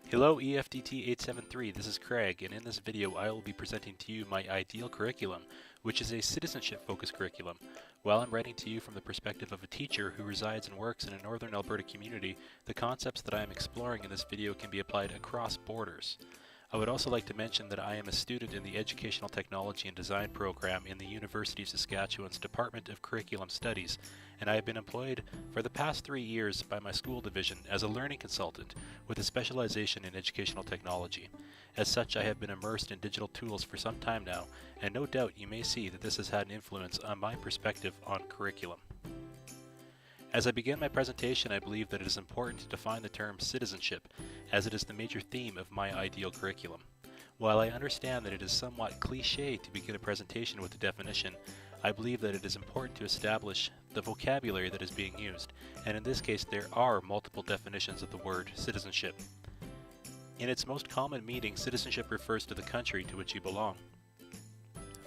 Hello EFDT 873, this is Craig, and in this video I will be presenting to you my ideal curriculum, which is a citizenship-focused curriculum. While I'm writing to you from the perspective of a teacher who resides and works in a northern Alberta community, the concepts that I am exploring in this video can be applied across borders. I would also like to mention that I am a student in the Educational Technology and Design program in the University of Saskatchewan's Department of Curriculum Studies, and I have been employed for the past 3 years by my school division as a learning consultant with a specialization in educational technology. As such, I have been immersed in digital tools for some time now, and no doubt you may see that this has had an influence on my perspective on curriculum. As I begin my presentation, I believe that it is important to define the term citizenship, as it is the major theme of my ideal curriculum. While I understand that it is somewhat cliché to begin a presentation with a definition, I believe that it is important to establish the vocabulary that is being used, and in this case there are multiple definitions of the word citizenship. In its most common meaning, citizenship refers to the country to which you belong.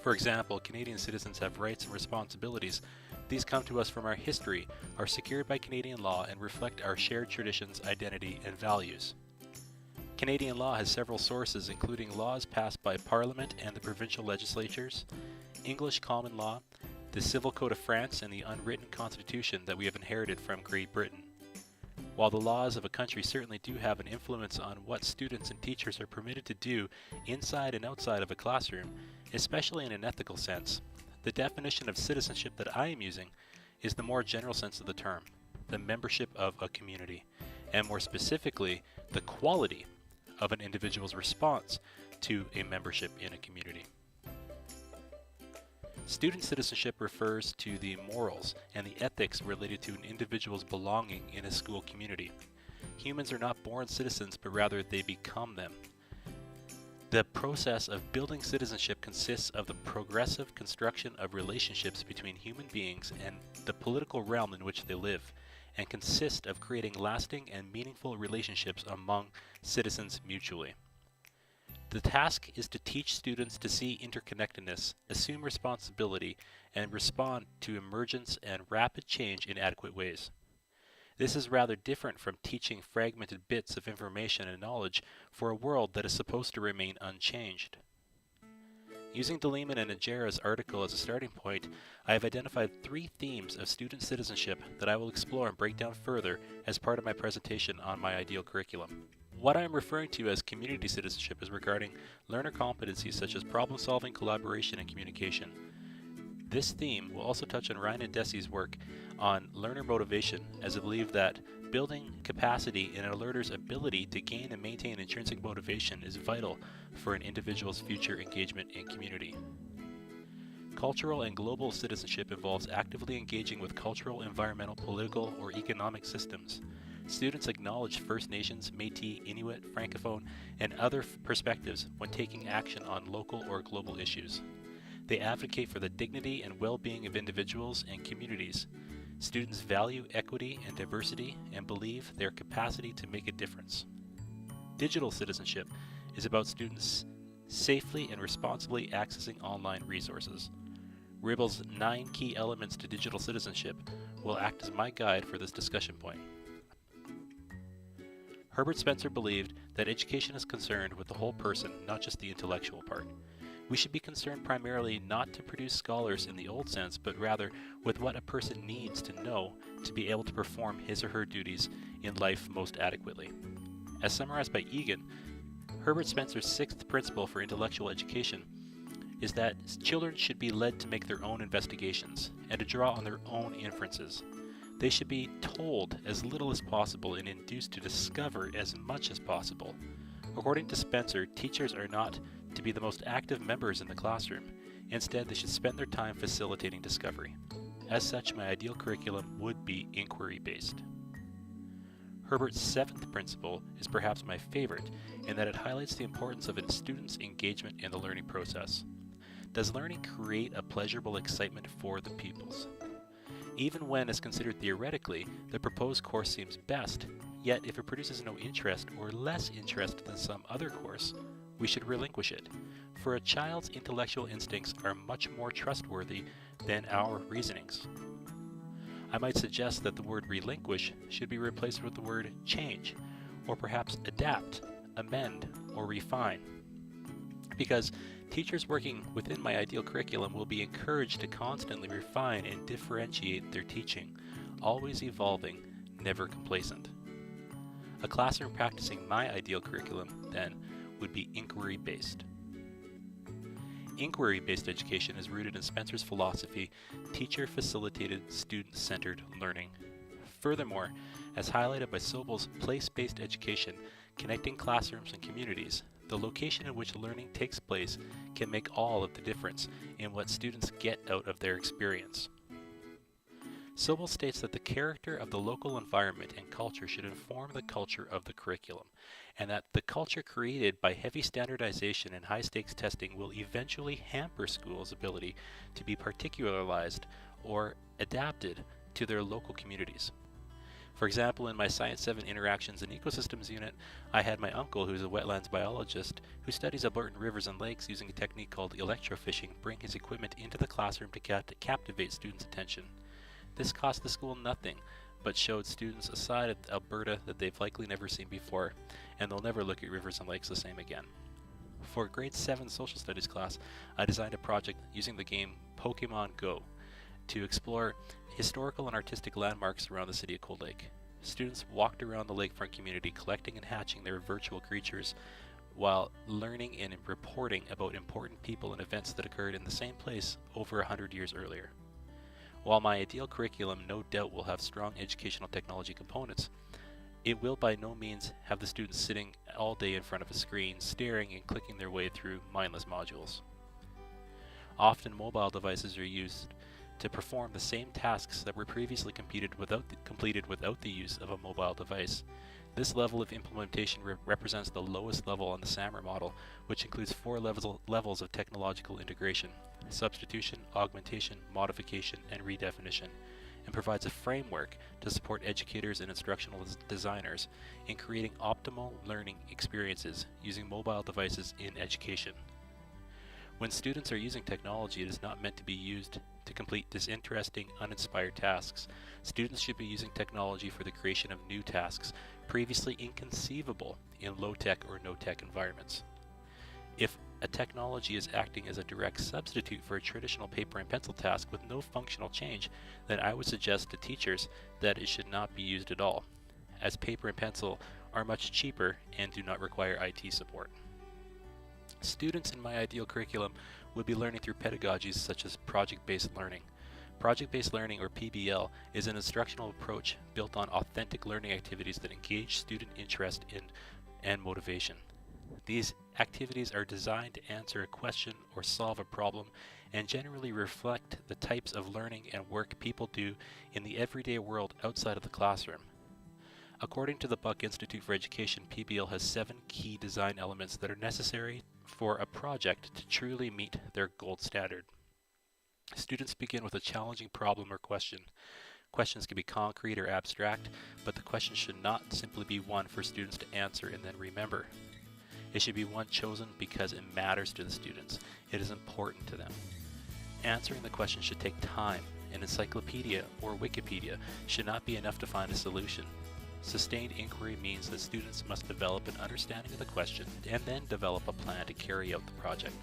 For example, Canadian citizens have rights and responsibilities. These come to us from our history, are secured by Canadian law, and reflect our shared traditions, identity, and values. Canadian law has several sources, including laws passed by Parliament and the provincial legislatures, English common law, the Civil Code of France, and the unwritten constitution that we have inherited from Great Britain. While the laws of a country certainly do have an influence on what students and teachers are permitted to do inside and outside of a classroom, especially in an ethical sense, the definition of citizenship that I am using is the more general sense of the term, the membership of a community, and more specifically, the quality of an individual's response to a membership in a community. Student citizenship refers to the morals and the ethics related to an individual's belonging in a school community. Humans are not born citizens, but rather they become them. The process of building citizenship consists of the progressive construction of relationships between human beings and the political realm in which they live, and consists of creating lasting and meaningful relationships among citizens mutually. The task is to teach students to see interconnectedness, assume responsibility, and respond to emergence and rapid change in adequate ways. This is rather different from teaching fragmented bits of information and knowledge for a world that is supposed to remain unchanged. Using De Lehman and Najera's article as a starting point, I have identified 3 themes of student citizenship that I will explore and break down further as part of my presentation on my ideal curriculum. What I am referring to as community citizenship is regarding learner competencies such as problem solving, collaboration, and communication. This theme will also touch on Ryan and Desi's work on learner motivation, as I believe that building capacity in a learner's ability to gain and maintain intrinsic motivation is vital for an individual's future engagement in community. Cultural and global citizenship involves actively engaging with cultural, environmental, political, or economic systems. Students acknowledge First Nations, Métis, Inuit, Francophone, and other perspectives when taking action on local or global issues. They advocate for the dignity and well-being of individuals and communities. Students value equity and diversity and believe their capacity to make a difference. Digital citizenship is about students safely and responsibly accessing online resources. Ribble's 9 key elements to digital citizenship will act as my guide for this discussion point. Herbert Spencer believed that education is concerned with the whole person, not just the intellectual part. We should be concerned primarily not to produce scholars in the old sense, but rather with what a person needs to know to be able to perform his or her duties in life most adequately. As summarized by Egan, Herbert Spencer's 6th principle for intellectual education is that children should be led to make their own investigations and to draw on their own inferences. They should be told as little as possible and induced to discover as much as possible. According to Spencer, teachers are not to be the most active members in the classroom. Instead, they should spend their time facilitating discovery. As such, my ideal curriculum would be inquiry-based. Herbert's 7th principle is perhaps my favorite in that it highlights the importance of a student's engagement in the learning process. Does learning create a pleasurable excitement for the pupils? Even when, as considered theoretically, the proposed course seems best, yet if it produces no interest or less interest than some other course, we should relinquish it, for a child's intellectual instincts are much more trustworthy than our reasonings. I might suggest that the word relinquish should be replaced with the word change, or perhaps adapt, amend, or refine. Because teachers working within my ideal curriculum will be encouraged to constantly refine and differentiate their teaching, always evolving, never complacent. A classroom practicing my ideal curriculum, then, would be inquiry-based. Inquiry-based education is rooted in Spencer's philosophy, teacher-facilitated, student-centered learning. Furthermore, as highlighted by Sobel's place-based education, connecting classrooms and communities, the location in which learning takes place can make all of the difference in what students get out of their experience. Sobel states that the character of the local environment and culture should inform the culture of the curriculum, and that the culture created by heavy standardization and high-stakes testing will eventually hamper schools' ability to be particularized or adapted to their local communities. For example, in my Science 7 Interactions and Ecosystems unit, I had my uncle, who is a wetlands biologist, who studies Albertan rivers and lakes using a technique called electrofishing, bring his equipment into the classroom to captivate students' attention. This cost the school nothing, but showed students a side of Alberta that they've likely never seen before, and they'll never look at rivers and lakes the same again. For a grade 7 social studies class, I designed a project using the game Pokemon Go to explore historical and artistic landmarks around the city of Cold Lake. Students walked around the lakefront community collecting and hatching their virtual creatures while learning and reporting about important people and events that occurred in the same place over 100 years earlier. While my ideal curriculum no doubt will have strong educational technology components, it will by no means have the students sitting all day in front of a screen, staring and clicking their way through mindless modules. Often mobile devices are used to perform the same tasks that were previously completed without the use of a mobile device. This level of implementation represents the lowest level on the SAMR model, which includes 4 levels of technological integration: substitution, augmentation, modification, and redefinition, and provides a framework to support educators and instructional designers in creating optimal learning experiences using mobile devices in education. When students are using technology, it is not meant to be used to complete disinteresting, uninspired tasks. Students should be using technology for the creation of new tasks previously inconceivable in low-tech or no-tech environments. If a technology is acting as a direct substitute for a traditional paper and pencil task with no functional change, then I would suggest to teachers that it should not be used at all, as paper and pencil are much cheaper and do not require IT support. Students in my ideal curriculum would be learning through pedagogies such as project-based learning. Project-based learning, or PBL, is an instructional approach built on authentic learning activities that engage student interest in and motivation. These activities are designed to answer a question or solve a problem and generally reflect the types of learning and work people do in the everyday world outside of the classroom. According to the Buck Institute for Education, PBL has 7 key design elements that are necessary for a project to truly meet their gold standard. Students begin with a challenging problem or question. Questions can be concrete or abstract, but the question should not simply be one for students to answer and then remember. It should be one chosen because it matters to the students. It is important to them. Answering the question should take time. An encyclopedia or Wikipedia should not be enough to find a solution. Sustained inquiry means that students must develop an understanding of the question and then develop a plan to carry out the project.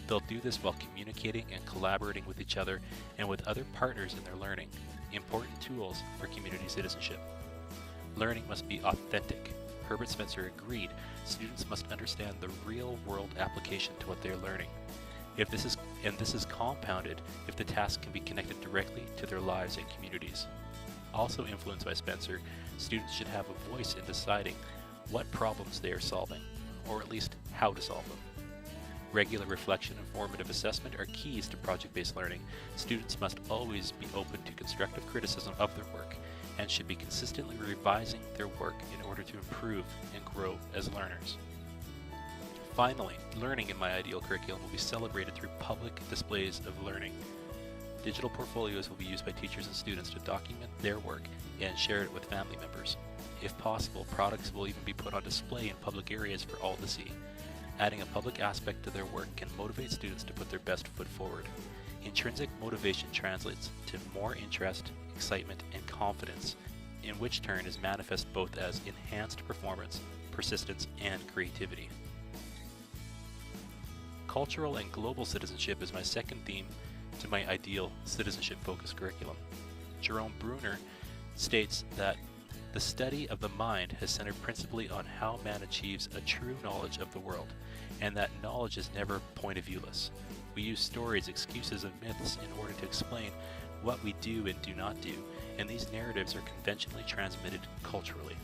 They'll do this while communicating and collaborating with each other and with other partners in their learning, important tools for community citizenship. Learning must be authentic. Herbert Spencer agreed, students must understand the real-world application to what they're learning. This is compounded if the task can be connected directly to their lives and communities. Also influenced by Spencer, students should have a voice in deciding what problems they are solving, or at least how to solve them. Regular reflection and formative assessment are keys to project-based learning. Students must always be open to constructive criticism of their work and should be consistently revising their work in order to improve and grow as learners. Finally, learning in my ideal curriculum will be celebrated through public displays of learning. Digital portfolios will be used by teachers and students to document their work and share it with family members. If possible, products will even be put on display in public areas for all to see. Adding a public aspect to their work can motivate students to put their best foot forward. Intrinsic motivation translates to more interest, excitement, and confidence, in which turn is manifest both as enhanced performance, persistence, and creativity. Cultural and global citizenship is my second theme to my ideal citizenship-focused curriculum. Jerome Bruner states that the study of the mind has centered principally on how man achieves a true knowledge of the world, and that knowledge is never point of viewless. We use stories, excuses, and myths in order to explain what we do and do not do, and these narratives are conventionally transmitted culturally.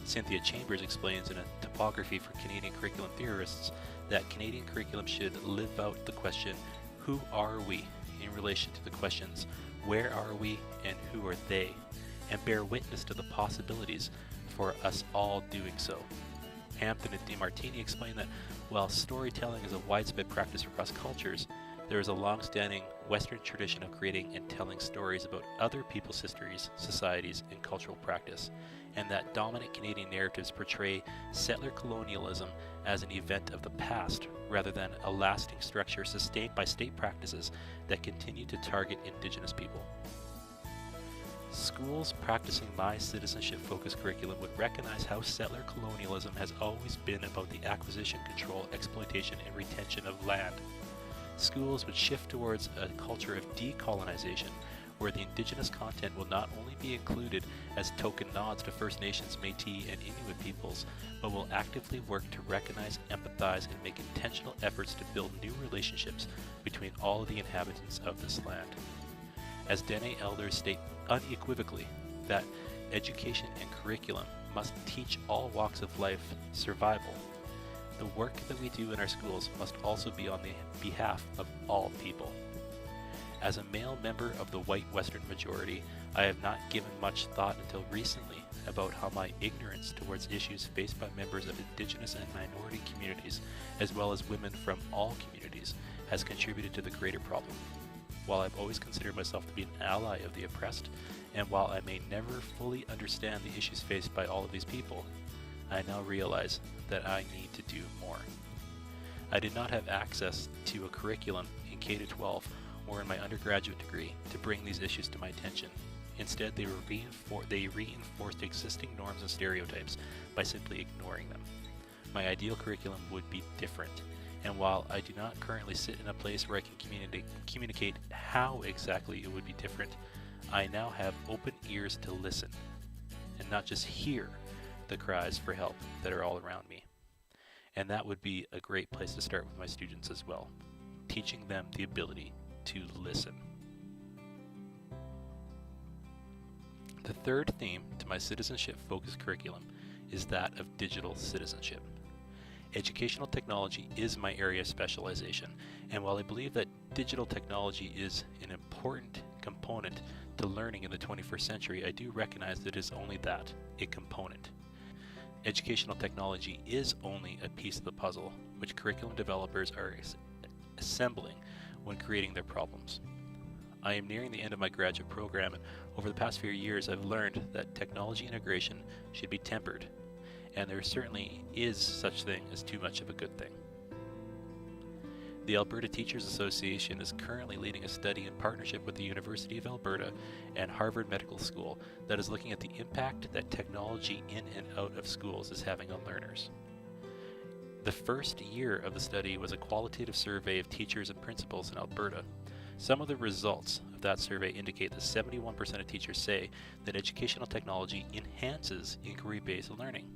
Cynthia Chambers explains in a topography for Canadian curriculum theorists that Canadian curriculum should live out the question, who are we, in relation to the questions, where are we and who are they, and bear witness to the possibilities for us all doing so. Hampton and DeMartini explain that while storytelling is a widespread practice across cultures, there is a long-standing Western tradition of creating and telling stories about other people's histories, societies, and cultural practice, and that dominant Canadian narratives portray settler colonialism as an event of the past rather than a lasting structure sustained by state practices that continue to target Indigenous people. Schools practicing my citizenship-focused curriculum would recognize how settler colonialism has always been about the acquisition, control, exploitation, and retention of land. Schools would shift towards a culture of decolonization, where the Indigenous content will not only be included as token nods to First Nations, Métis, and Inuit peoples, but will actively work to recognize, empathize, and make intentional efforts to build new relationships between all of the inhabitants of this land. As Dene elders state unequivocally that education and curriculum must teach all walks of life survival, the work that we do in our schools must also be on the behalf of all people. As a male member of the white Western majority, I have not given much thought until recently about how my ignorance towards issues faced by members of Indigenous and minority communities, as well as women from all communities, has contributed to the greater problem. While I've always considered myself to be an ally of the oppressed, and while I may never fully understand the issues faced by all of these people, I now realize that I need to do more. I did not have access to a curriculum in K-12 or in my undergraduate degree to bring these issues to my attention. Instead, they reinforced existing norms and stereotypes by simply ignoring them. My ideal curriculum would be different, and while I do not currently sit in a place where I can communicate how exactly it would be different, I now have open ears to listen, and not just hear the cries for help that are all around me. And that would be a great place to start with my students as well, teaching them the ability to listen. The third theme to my citizenship-focused curriculum is that of digital citizenship. Educational technology is my area of specialization, and while I believe that digital technology is an important component to learning in the 21st century, I do recognize that it is only that, a component. Educational technology is only a piece of the puzzle, which curriculum developers are assembling when creating their problems. I am nearing the end of my graduate program, and over the past few years I've learned that technology integration should be tempered, and there certainly is such thing as too much of a good thing. The Alberta Teachers Association is currently leading a study in partnership with the University of Alberta and Harvard Medical School that is looking at the impact that technology in and out of schools is having on learners. The first year of the study was a qualitative survey of teachers and principals in Alberta. Some of the results of that survey indicate that 71% of teachers say that educational technology enhances inquiry-based learning,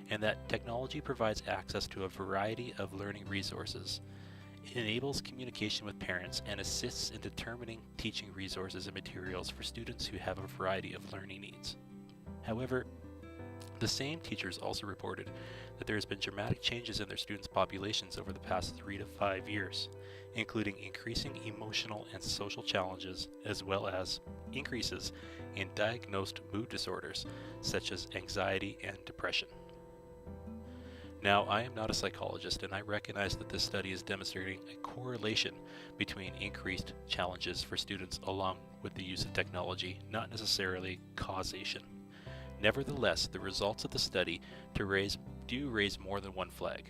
and that technology provides access to a variety of learning resources, enables communication with parents, and assists in determining teaching resources and materials for students who have a variety of learning needs. However, the same teachers also reported that there has been dramatic changes in their students' populations over the past 3 to 5 years, including increasing emotional and social challenges, as well as increases in diagnosed mood disorders such as anxiety and depression. Now, I am not a psychologist, and I recognize that this study is demonstrating a correlation between increased challenges for students along with the use of technology, not necessarily causation. Nevertheless, the results of the study do raise more than one flag.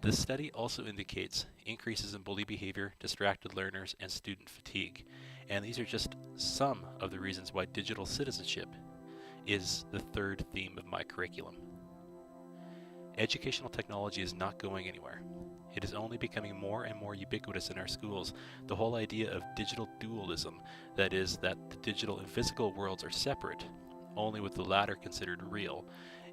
The study also indicates increases in bully behavior, distracted learners, and student fatigue, and these are just some of the reasons why digital citizenship is the third theme of my curriculum. Educational technology is not going anywhere. It is only becoming more and more ubiquitous in our schools. The whole idea of digital dualism, that is, that the digital and physical worlds are separate, only with the latter considered real,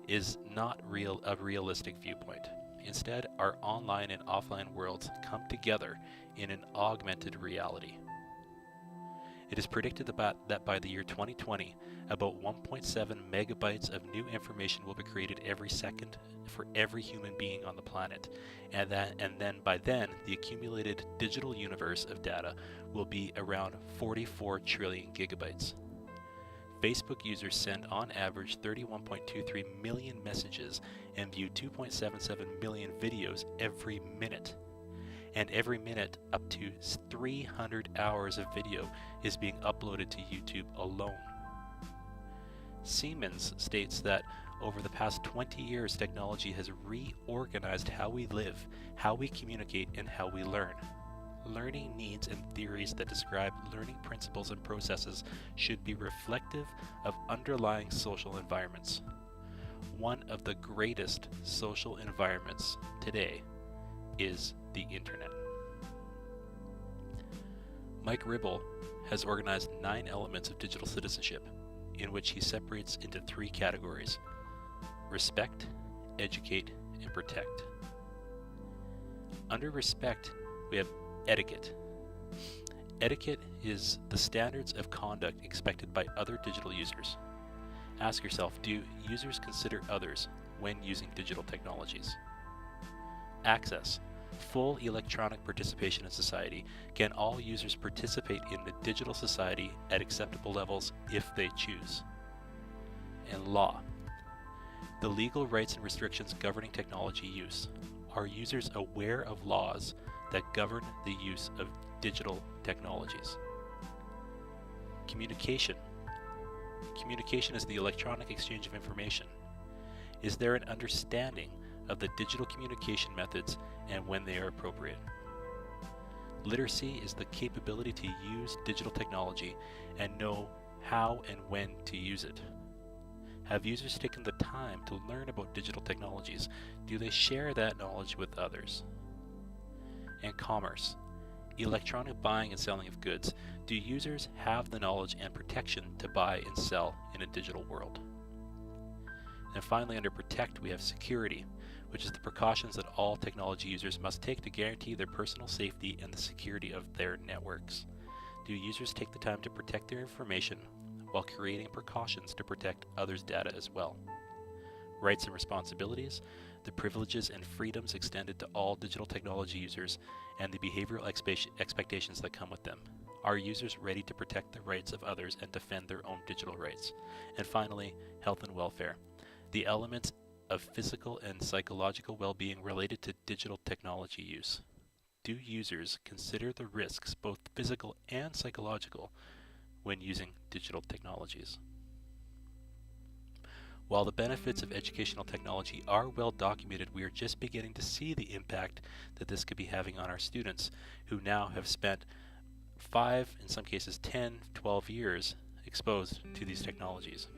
is not a realistic viewpoint. Instead, our online and offline worlds come together in an augmented reality. It is predicted that by the year 2020, about 1.7 megabytes of new information will be created every second for every human being on the planet, and then by then, the accumulated digital universe of data will be around 44 trillion gigabytes. Facebook users send on average 31.23 million messages and view 2.77 million videos every minute. And every minute, up to 300 hours of video is being uploaded to YouTube alone. Siemens states that over the past 20 years, technology has reorganized how we live, how we communicate, and how we learn. Learning needs and theories that describe learning principles and processes should be reflective of underlying social environments. One of the greatest social environments today is the internet. Mike Ribble has organized 9 elements of digital citizenship, in which he separates into 3 categories: respect, educate, and protect. Under respect, we have etiquette. Etiquette is the standards of conduct expected by other digital users. Ask yourself, do users consider others when using digital technologies? Access. Full electronic participation in society. Can all users participate in the digital society at acceptable levels if they choose? And law. The legal rights and restrictions governing technology use. Are users aware of laws that govern the use of digital technologies? Communication. Communication is the electronic exchange of information. Is there an understanding of the digital communication methods and when they are appropriate? Literacy is the capability to use digital technology and know how and when to use it. Have users taken the time to learn about digital technologies? Do they share that knowledge with others? And commerce. Electronic buying and selling of goods. Do users have the knowledge and protection to buy and sell in a digital world? And finally, under protect, we have security, which is the precautions that all technology users must take to guarantee their personal safety and the security of their networks. Do users take the time to protect their information while creating precautions to protect others' data as well? Rights and responsibilities, the privileges and freedoms extended to all digital technology users, and the behavioral expectations that come with them. Are users ready to protect the rights of others and defend their own digital rights? And finally, health and welfare. The elements of physical and psychological well-being related to digital technology use. Do users consider the risks, both physical and psychological, when using digital technologies? While the benefits of educational technology are well documented, we are just beginning to see the impact that this could be having on our students, who now have spent 5, in some cases 10, 12 years exposed to these technologies.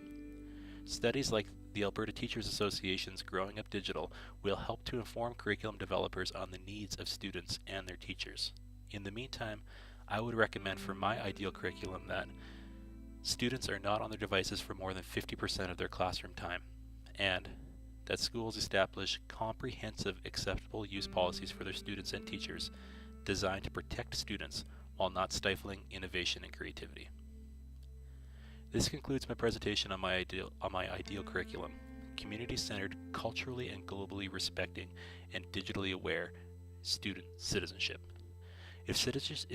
Studies like the Alberta Teachers Association's Growing Up Digital will help to inform curriculum developers on the needs of students and their teachers. In the meantime, I would recommend for my ideal curriculum that students are not on their devices for more than 50% of their classroom time, and that schools establish comprehensive acceptable use policies for their students and teachers designed to protect students while not stifling innovation and creativity. This concludes my presentation on my ideal curriculum: community-centered, culturally and globally respecting, and digitally aware student citizenship. If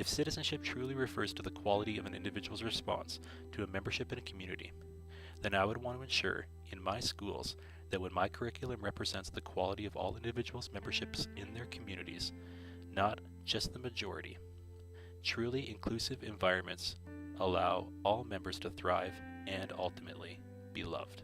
citizenship truly refers to the quality of an individual's response to a membership in a community, then I would want to ensure in my schools that when my curriculum represents the quality of all individuals' memberships in their communities, not just the majority, truly inclusive environments allow all members to thrive and ultimately be loved.